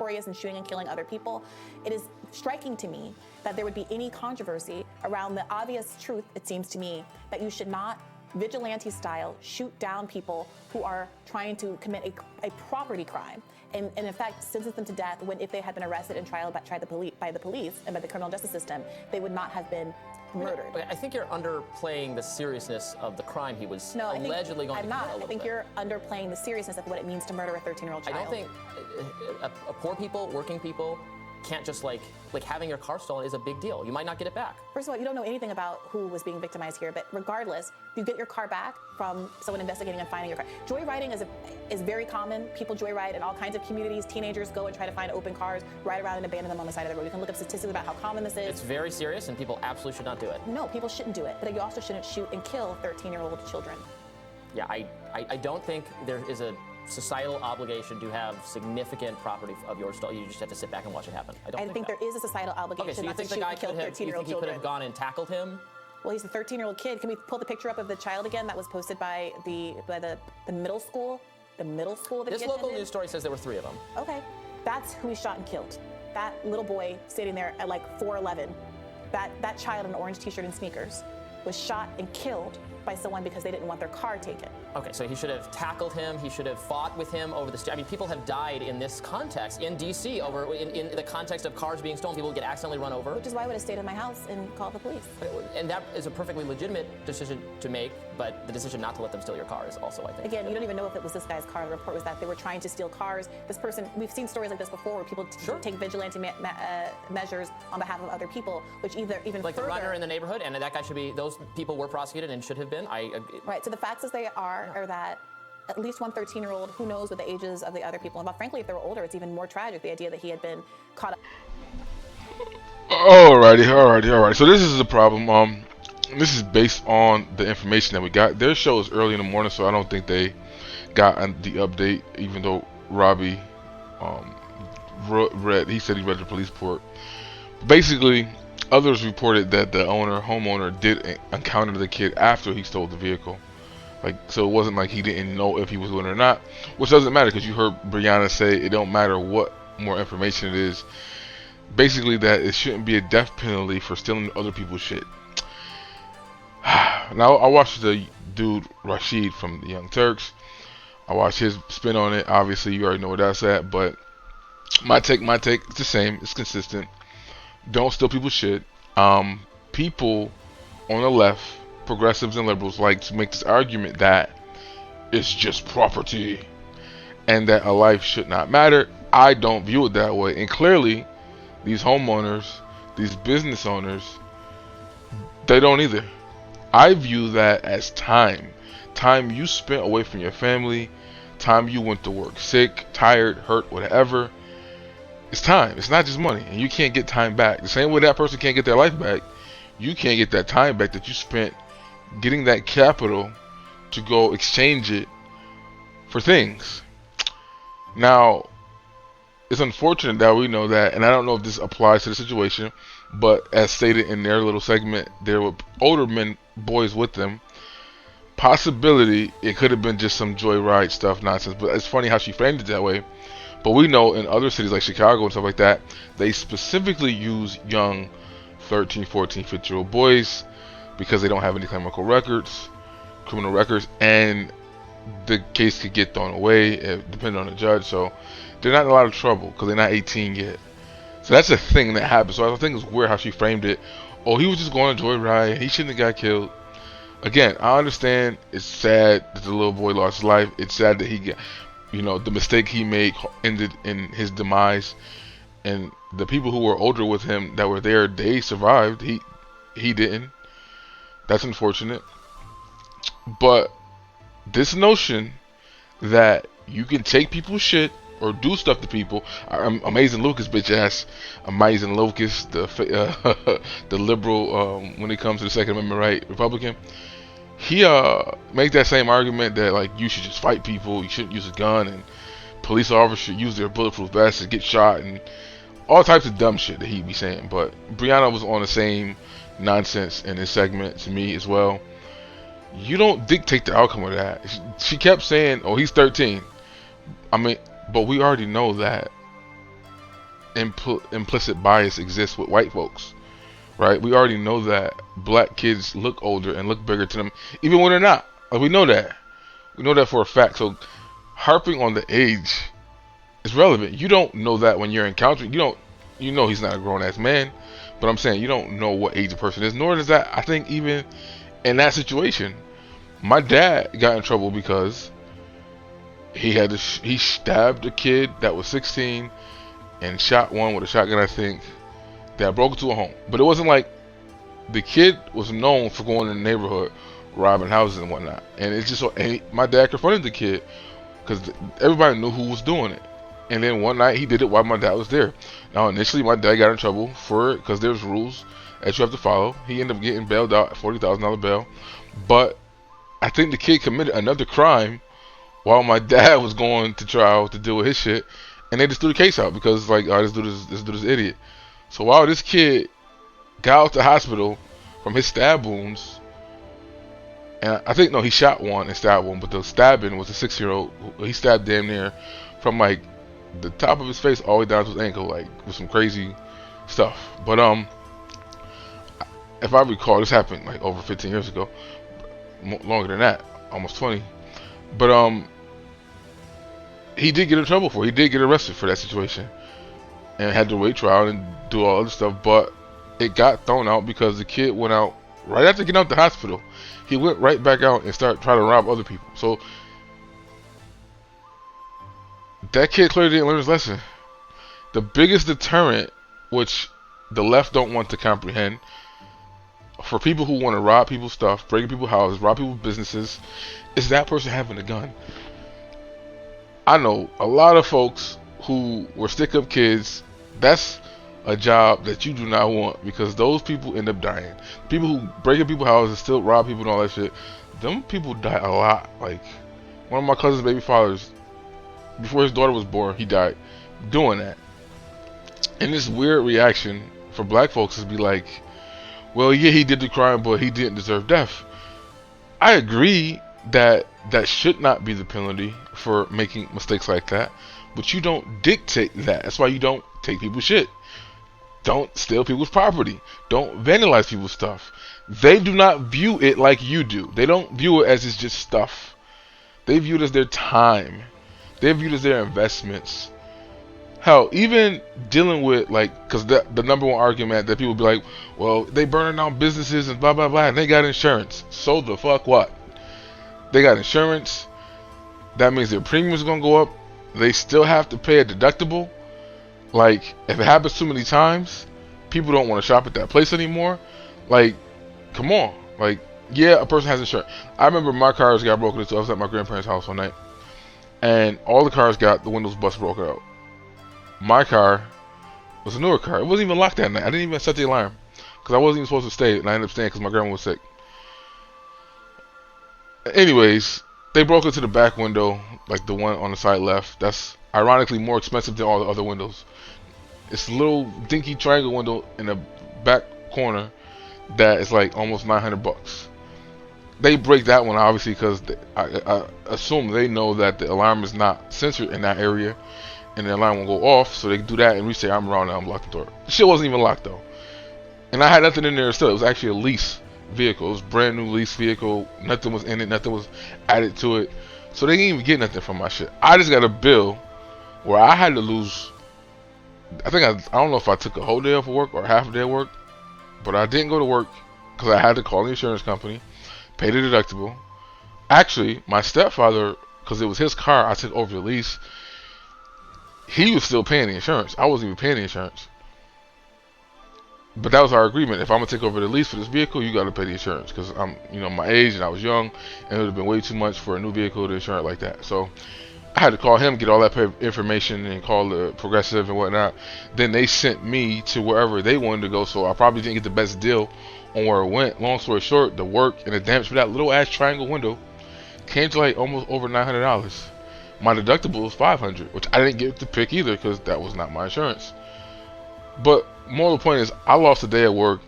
notorious in shooting and killing other people, it is striking to me that there would be any controversy around the obvious truth, it seems to me, that you should not vigilante style shoot down people who are trying to commit a property crime, and in fact sentence them to death when, if they had been arrested and tried by the police and by the criminal justice system, they would not have been murdered. Okay, I think you're underplaying the seriousness of the crime he was allegedly going to commit. I'm not. I think you're underplaying the seriousness of what it means to murder a 13-year-old child. I don't think poor people, working people, can't just like having your car stolen is a big deal. You might not get it back. First of all, you don't know anything about who was being victimized here, but regardless, you get your car back from someone investigating and finding your car. Joyriding is very common. People joyride in all kinds of communities. Teenagers go and try to find open cars, ride around and abandon them on the side of the road. You can look up statistics about how common this is. It's very serious, and people absolutely should not do it. No, people shouldn't do it, but you also shouldn't shoot and kill 13-year-old children. Yeah, I don't think there is a societal obligation to have significant property of yours stolen. You just have to sit back and watch it happen. I think there is a societal obligation. Okay, so you not think to the shoot guy and kill 13-year-old children? he could have gone and tackled him? Well, he's a 13-year-old kid. Can we pull the picture up of the child again that was posted by the middle school? The middle school that this local news story says there were 3 of them. Okay, that's who he shot and killed. That little boy sitting there at like 4'11", that child in an orange t-shirt and sneakers was shot and killed by someone because they didn't want their car taken. Okay, so he should have tackled him. He should have fought with him over the. I mean, people have died in this context in D.C. over in the context of cars being stolen. People get accidentally run over. Which is why I would have stayed in my house and called the police. And that is a perfectly legitimate decision to make, but the decision not to let them steal your car is also, I think. Again, you don't even know if it was this guy's car. The report was that they were trying to steal cars. This person, we've seen stories like this before, where people take vigilante measures on behalf of other people, which even like further, the runner in the neighborhood, and that guy should be. Those people were prosecuted and should have been. Right. So the facts as they are that at least one 13-year-old, who knows what the ages of the other people, but frankly, if they were older, it's even more tragic, the idea that he had been caught up. Alrighty. So this is the problem. This is based on the information that we got. Their show is early in the morning, so I don't think they got the update, even though Robbie he said he read the police report. Basically, others reported that the homeowner did encounter the kid after he stole the vehicle. So it wasn't like he didn't know if he was doing it or not, which doesn't matter, because you heard Brianna say it don't matter what more information it is. Basically, that it shouldn't be a death penalty for stealing other people's shit. Now, I watched the dude Rashid from the Young Turks. I watched his spin on it. Obviously, you already know where that's at, but my take, it's the same. It's consistent. Don't steal people's shit. People on the left, progressives and liberals, like to make this argument that it's just property and that a life should not matter. I don't view it that way. And clearly, these homeowners, these business owners, they don't either. I view that as time. Time you spent away from your family, time you went to work sick, tired, hurt, whatever. It's time. It's not just money. And you can't get time back. The same way that person can't get their life back, you can't get that time back that you spent getting that capital to go exchange it for things. Now, it's unfortunate that we know that, and I don't know if this applies to the situation, but as stated in their little segment, there were older boys with them. Possibility, it could have been just some joyride stuff nonsense, but it's funny how she framed it that way. But we know in other cities like Chicago and stuff like that, they specifically use young 13, 14, 15-year-old boys because they don't have any criminal records, and the case could get thrown away depending on the judge. So they're not in a lot of trouble because they're not 18 yet. So that's a thing that happens. So I think it's weird how she framed it. Oh, he was just going to joyride. He shouldn't have got killed. Again, I understand it's sad that the little boy lost his life. It's sad that he got, the mistake he made ended in his demise. And the people who were older with him that were there, they survived. He didn't. That's unfortunate. But this notion that you can take people's shit or do stuff to people. Amazing Lucas, bitch ass. Amazing Lucas, the liberal, when it comes to the Second Amendment right, Republican. He make that same argument that like you should just fight people, you shouldn't use a gun, and police officers should use their bulletproof vests to get shot, and all types of dumb shit that he be saying. But Brianna was on the same nonsense in this segment to me as well. You don't dictate the outcome of that. She kept saying, "Oh, he's 13." I mean, but we already know that implicit bias exists with white folks, right? We already know that black kids look older and look bigger to them, even when they're not. Like, we know that. We know that for a fact. So harping on the age is relevant. You don't know that when you're encountering. You know he's not a grown ass man, but I'm saying you don't know what age a person is. Nor does that. I think even in that situation, my dad got in trouble because he stabbed a kid that was 16 and shot one with a shotgun, I think, that broke into a home. But it wasn't like the kid was known for going in the neighborhood robbing houses and whatnot. And it's just so, and my dad confronted the kid because everybody knew who was doing it. And then one night he did it while my dad was there. Now initially my dad got in trouble for it because there's rules that you have to follow. He ended up getting bailed out, $40,000 bail. But I think the kid committed another crime while my dad was going to trial to deal with his shit, and they just threw the case out because like, oh, this dude is idiot. So while this kid got out the hospital from his stab wounds, and I think no, he shot one and stabbed one, but the stabbing was a 6-year-old. He stabbed damn near from like the top of his face all the way down to his ankle, like with some crazy stuff. But if I recall, this happened like over 15 years ago, longer than that, almost 20. But he did get in trouble for it. He did get arrested for that situation and had to wait trial and do all other stuff. But it got thrown out because the kid went out right after getting out the hospital. He went right back out and started trying to rob other people. So that kid clearly didn't learn his lesson. The biggest deterrent, which the left don't want to comprehend, for people who want to rob people's stuff, break people's houses, rob people's businesses, is that person having a gun. I know a lot of folks who were stick-up kids. That's a job that you do not want because those people end up dying. People who break into people's houses, still rob people and all that shit, them people die a lot. Like, one of my cousin's baby fathers, before his daughter was born, he died doing that. And this weird reaction for black folks is be like, well, yeah, he did the crime, but he didn't deserve death. I agree that that should not be the penalty for making mistakes like that, but you don't dictate that. That's why you don't take people's shit. Don't steal people's property. Don't vandalize people's stuff. They do not view it like you do. They don't view it as it's just stuff. They view it as their time. They view it as their investments. Hell, even dealing with, like, because the number one argument that people be like, well, they burning down businesses and blah, blah, blah, and they got insurance. So the fuck what? They got insurance. That means their premium is going to go up. They still have to pay a deductible. Like, if it happens too many times, people don't want to shop at that place anymore. Like, come on. Like, yeah, a person has insurance. I remember my cars got broken into. I was at my grandparents' house one night, and all the cars got the windows bust broken out. My car was a newer car. It wasn't even locked that night. I didn't even set the alarm because I wasn't even supposed to stay, and I ended up staying because my grandma was sick. Anyways, they broke into the back window, like the one on the side left. That's ironically more expensive than all the other windows. It's a little dinky triangle window in the back corner that is like almost $900. They break that one obviously because I assume they know that the alarm is not censored in that area, and the alarm will go off, so they can do that and reset. I'm around and unlock the door. The shit wasn't even locked though, and I had nothing in there still. It was actually a lease vehicle. It was a brand new lease vehicle. Nothing was in it. Nothing was added to it, so they didn't even get nothing from my shit. I just got a bill where I had to lose. I don't know if I took a whole day off of work or half a day of work, but I didn't go to work because I had to call the insurance company, pay the deductible. Actually, my stepfather, because it was his car, I took over the lease. He was still paying the insurance. I wasn't even paying the insurance. But that was our agreement. If I'm gonna take over the lease for this vehicle, you gotta pay the insurance because I'm, my age and I was young, and it would have been way too much for a new vehicle to insure it like that. So I had to call him, get all that information, and call the Progressive and whatnot. Then they sent me to wherever they wanted to go. So I probably didn't get the best deal on where it went. Long story short, the work and the damage for that little ass triangle window came to like almost over $900. My deductible was $500, which I didn't get to pick either because that was not my insurance. But more of the point is, I lost a day at work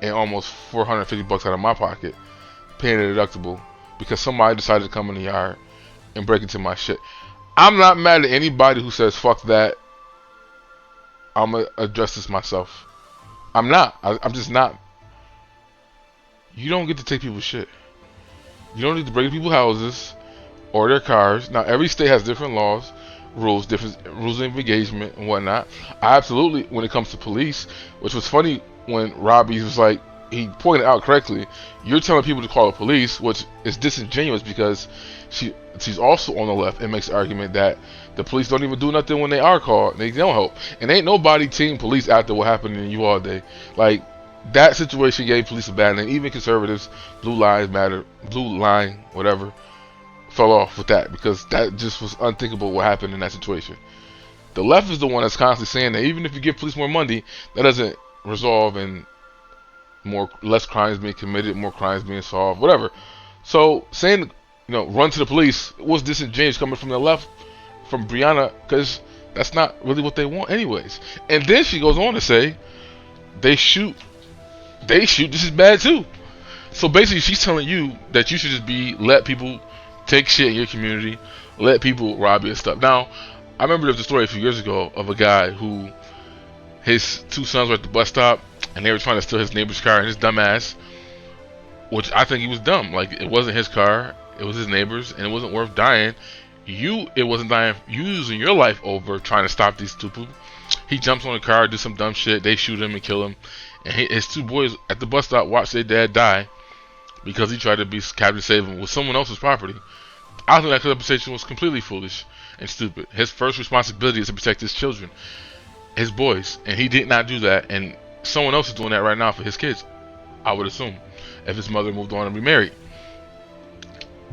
and almost $450 out of my pocket paying the deductible because somebody decided to come in the yard and break into my shit. I'm not mad at anybody who says fuck that I'm gonna address this myself. I'm not. I'm just not. You don't get to take people's shit. You don't need to break people's houses or their cars. Now, every state has different laws, different rules of engagement and whatnot. I absolutely, when it comes to police, which was funny when Robbie was like, he pointed out correctly, you're telling people to call the police, which is disingenuous because she's also on the left and makes the argument that the police don't even do nothing when they are called. They don't help. And ain't nobody team police after what happened in U all day. Like, that situation gave police a bad name. Even conservatives, blue line, whatever, fell off with that because that just was unthinkable what happened in that situation. The left is the one that's constantly saying that even if you give police more money, that doesn't resolve in less crimes being committed, more crimes being solved, whatever. So saying, run to the police was disingenuous coming from the left, from Brianna, because that's not really what they want anyways. And then she goes on to say, they shoot, this is bad too. So basically she's telling you that you should just let people take shit in your community, let people rob you and stuff. Now, I remember there was a story a few years ago of a guy who, his 2 sons were at the bus stop and they were trying to steal his neighbor's car, and his dumbass, which I think he was dumb, like it wasn't his car, it was his neighbor's, and it wasn't worth dying. It wasn't dying you using your life over trying to stop these 2 people. He jumps on the car, do some dumb shit, they shoot him and kill him. And his 2 boys at the bus stop watch their dad die because he tried to be Captain Save him with someone else's property. I think that conversation was completely foolish and stupid. His first responsibility is to protect his children, his boys, and he did not do that. And someone else is doing that right now for his kids, I would assume, if his mother moved on and remarried.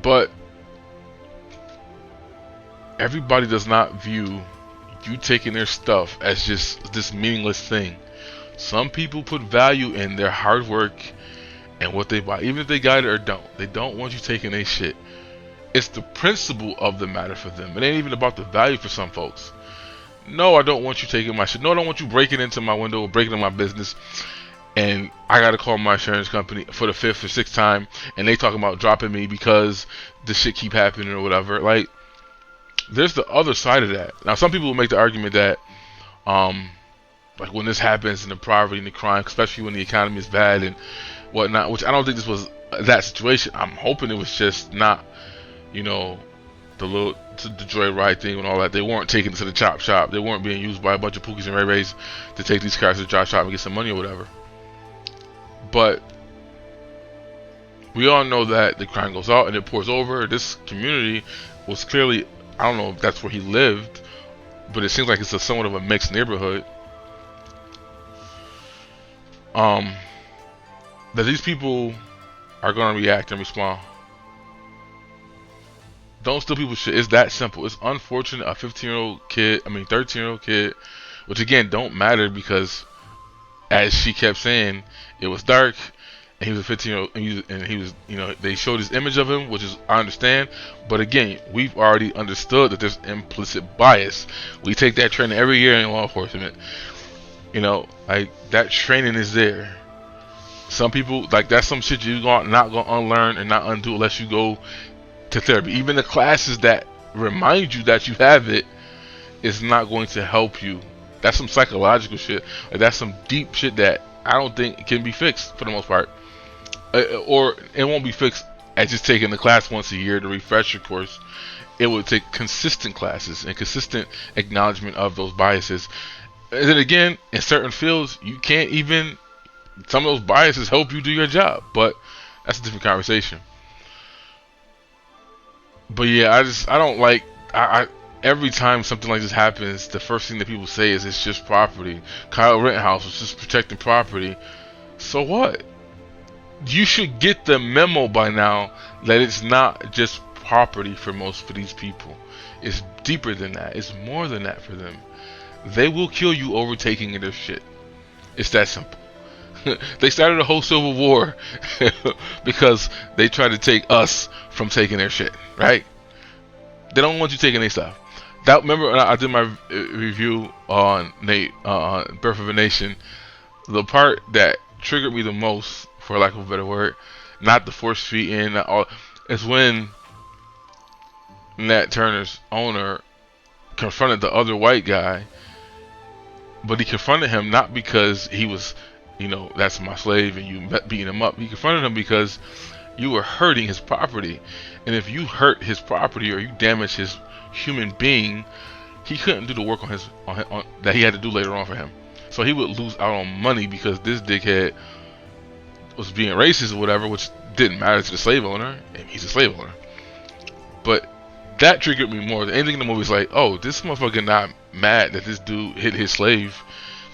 But everybody does not view you taking their stuff as just this meaningless thing. Some people put value in their hard work and what they buy, even if they got it or don't. They don't want you taking their shit. It's the principle of the matter for them. It ain't even about the value for some folks. No, I don't want you taking my shit. No, I don't want you breaking into my window or breaking into my business. And I gotta call my insurance company for the 5th or 6th time, and they talking about dropping me because the shit keep happening or whatever. Like, there's the other side of that. Now, some people will make the argument that, like when this happens and the poverty and the crime, especially when the economy is bad and whatnot, which I don't think this was that situation. I'm hoping it was just not, the joyride thing and all that. They weren't taken to the chop shop. They weren't being used by a bunch of Pookies and Ray Rays to take these cars to the chop shop and get some money or whatever. But we all know that the crime goes out and it pours over. This community was clearly, I don't know if that's where he lived, but it seems like it's somewhat of a mixed neighborhood. That these people are going to react and respond. Don't steal people's shit. It's that simple. It's unfortunate a 13-year-old kid, which again don't matter because, as she kept saying, it was dark and he was a 15-year-old and he was, they showed this image of him, which is, I understand, but again, we've already understood that there's implicit bias. We take that training every year in law enforcement. Like, that training is there. Some people, like, that's some shit you're not gonna unlearn and not undo unless you go to therapy. Even the classes that remind you that you have it is not going to help you. That's some psychological shit. Like, that's some deep shit that I don't think can be fixed for the most part. Or it won't be fixed as just taking the class once a year to refresh your course. It would take consistent classes and consistent acknowledgement of those biases. And then again, in certain fields, you can't even, some of those biases help you do your job, but that's a different conversation. But yeah, I don't like, every time something like this happens, the first thing that people say is it's just property. Kyle Rittenhouse was just protecting property. So what? You should get the memo by now that it's not just property for these people. It's deeper than that. It's more than that for them. They will kill you over taking their shit. It's that simple. They started a whole civil war because they tried to take us from taking their shit, right? They don't want you taking their stuff. Remember when I did my review on Birth of a Nation? The part that triggered me the most, for lack of a better word, not the force feeding, is when Nat Turner's owner confronted the other white guy But he confronted him not because he was, that's my slave and you beating him up. He confronted him because you were hurting his property. And if you hurt his property or you damage his human being, he couldn't do the work on that he had to do later on for him. So he would lose out on money because this dickhead was being racist or whatever, which didn't matter to the slave owner. And he's a slave owner. But that triggered me more than anything in the movie. Is like, oh, this motherfucker not mad that this dude hit his slave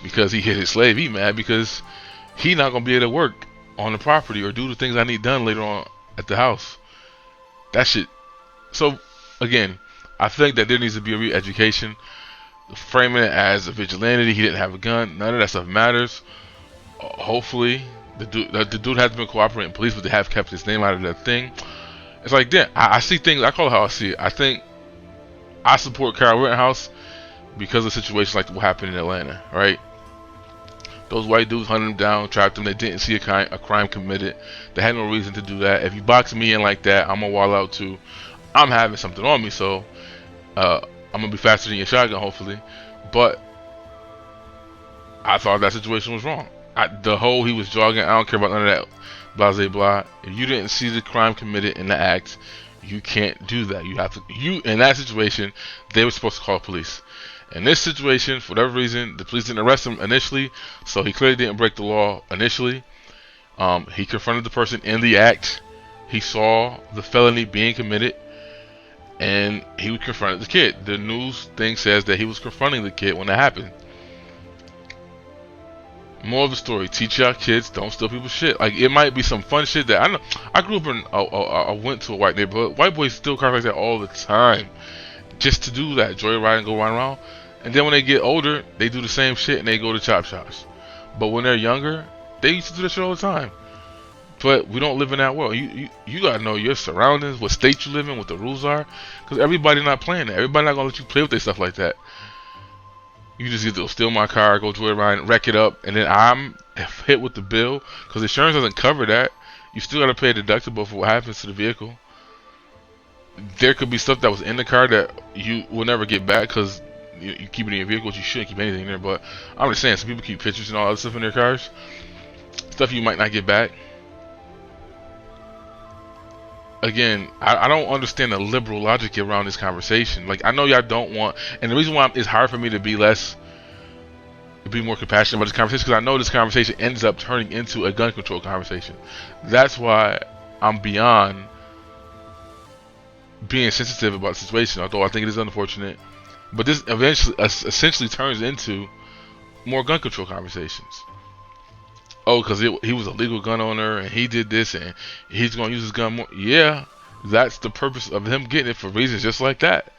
because he hit his slave. He mad because he not gonna be able to work on the property or do the things I need done later on at the house. That shit. So again, I think that there needs to be a re-education. Framing it as a vigilante, he didn't have a gun. None of that stuff matters. Hopefully, the dude hasn't been cooperating with police, but they have kept his name out of that thing. It's like, damn, I see things. I call it how I see it. I think I support Kyle Rittenhouse because of situations like what happened in Atlanta, right? Those white dudes hunted him down, trapped him. They didn't see a crime committed. They had no reason to do that. If you box me in like that, I'm gonna wall out too. I'm having something on me, so I'm gonna be faster than your shotgun, hopefully. But I thought that situation was wrong. The whole he was jogging, I don't care about none of that. Blah blah blah. If you didn't see the crime committed in the act, you can't do that. You have to. In that situation, they were supposed to call the police. In this situation, for whatever reason, the police didn't arrest him initially, so he clearly didn't break the law initially. He confronted the person in the act. He saw the felony being committed, and he confronted the kid. The news thing says that he was confronting the kid when that happened. More of the story: teach y'all kids, don't steal people's shit. Like, it might be some fun shit that I know. I grew up in, I went to a white neighborhood. White boys steal cars like that all the time, just to do that, joyride and go around. And then when they get older, they do the same shit and they go to chop shops. But when they're younger, they used to do that shit all the time. But we don't live in that world. You gotta know your surroundings, what state you live in, what the rules are, because everybody's not playing that. Everybody's not gonna let you play with their stuff like that. You just either steal my car, go joyride, wreck it up, and then I'm hit with the bill because insurance doesn't cover that. You still gotta pay a deductible for what happens to the vehicle. There could be stuff that was in the car that you will never get back because you keep it in your vehicle. You shouldn't keep anything in there. But I'm just saying, some people keep pictures and all that stuff in their cars. Stuff you might not get back. Again, I don't understand the liberal logic around this conversation. Like, I know y'all don't want, and the reason why it's hard for me to be more compassionate about this conversation, because I know this conversation ends up turning into a gun control conversation. That's why I'm beyond being sensitive about the situation, although I think it is unfortunate. But this essentially turns into more gun control conversations. Oh, because he was a legal gun owner and he did this and he's going to use his gun more. Yeah, that's the purpose of him getting it, for reasons just like that.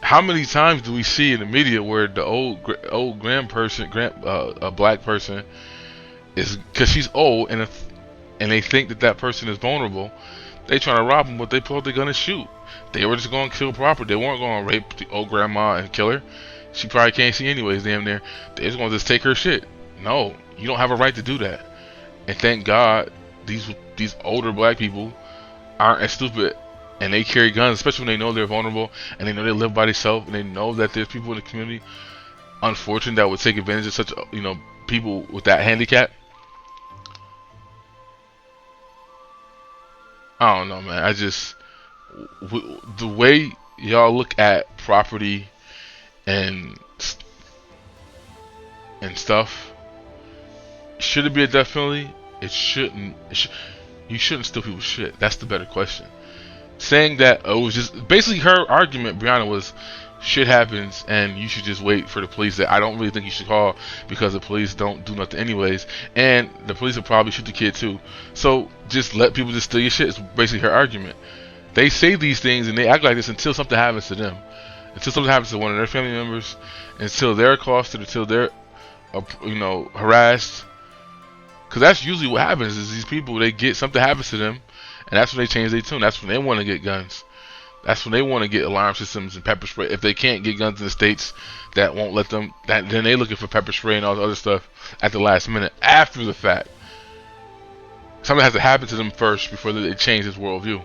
How many times do we see in the media where the old a black person is, because she's old and they think that person is vulnerable, they trying to rob him, but they pull out their gun and shoot. They were just going to kill proper. They weren't going to rape the old grandma and kill her. She probably can't see anyways, damn near. They're just going to just take her shit. No, you don't have a right to do that. And thank God these older black people aren't as stupid and they carry guns, especially when they know they're vulnerable and they know they live by themselves and they know that there's people in the community, unfortunate, that would take advantage of such, people with that handicap. I don't know, man. The way y'all look at property and stuff, should it be a death penalty? It shouldn't. You shouldn't steal people's shit. That's the better question. Saying that it was just basically her argument, Brianna, was shit happens and you should just wait for the police. That I don't really think you should call because the police don't do nothing anyways, and the police will probably shoot the kid too. So just let people just steal your shit. It's basically her argument. They say these things and they act like this until something happens to them. Until something happens to one of their family members, until they're accosted, until they're, harassed. Because that's usually what happens. Is these people, they get something happens to them, and that's when they change their tune. That's when they want to get guns. That's when they want to get alarm systems and pepper spray. If they can't get guns in the states that won't let them, then they're looking for pepper spray and all the other stuff at the last minute, after the fact. Something has to happen to them first before they change this worldview.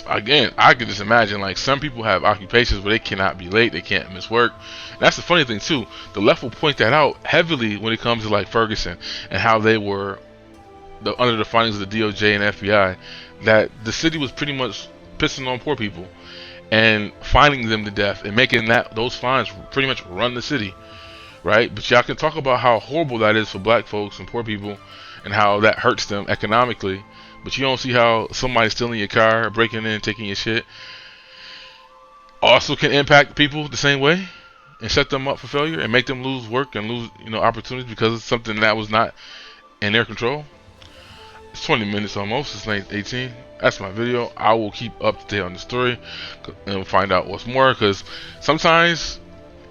again, I can just imagine, like, some people have occupations where they cannot be late, they can't miss work. And that's the funny thing too. The left will point that out heavily when it comes to like Ferguson and how they were under the findings of the DOJ and FBI, that the city was pretty much pissing on poor people and fining them to death and making those fines pretty much run the city, right? But y'all can talk about how horrible that is for black folks and poor people and how that hurts them economically. But you don't see how somebody stealing your car, breaking in, taking your shit, also can impact people the same way and set them up for failure and make them lose work and lose, opportunities because it's something that was not in their control. It's 20 minutes almost. It's 18. That's my video. I will keep up to date on the story and we'll find out what's more, because sometimes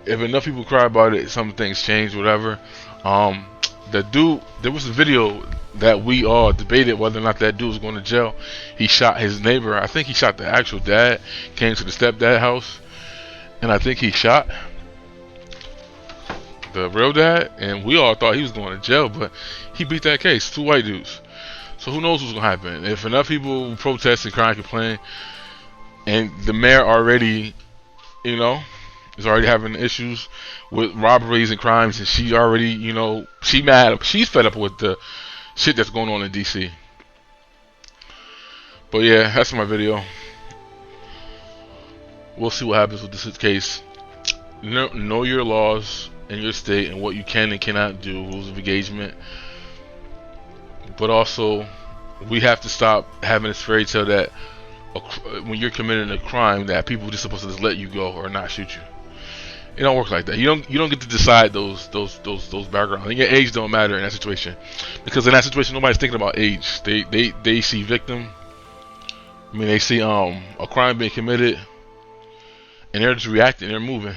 if enough people cry about it, some things change, whatever. The dude, there was a video that we all debated whether or not that dude was going to jail. He shot his neighbor. I think he shot the actual dad. Came to the stepdad house, and I think he shot the real dad. And we all thought he was going to jail, but he beat that case. 2 white dudes. So who knows what's going to happen? If enough people protest and cry and complain, and the mayor already, is already having issues with robberies and crimes, and she already, she's fed up with the shit that's going on in DC. But yeah, that's my video. We'll see what happens with this case. Know your laws in your state and what you can and cannot do, rules of engagement. But also, we have to stop having this fairy tale that when you're committing a crime, that people are just supposed to just let you go or not shoot you. It don't work like that. You don't get to decide those backgrounds. And your age don't matter in that situation, because in that situation nobody's thinking about age. They see victim. I mean, they see a crime being committed, and they're just reacting. They're moving.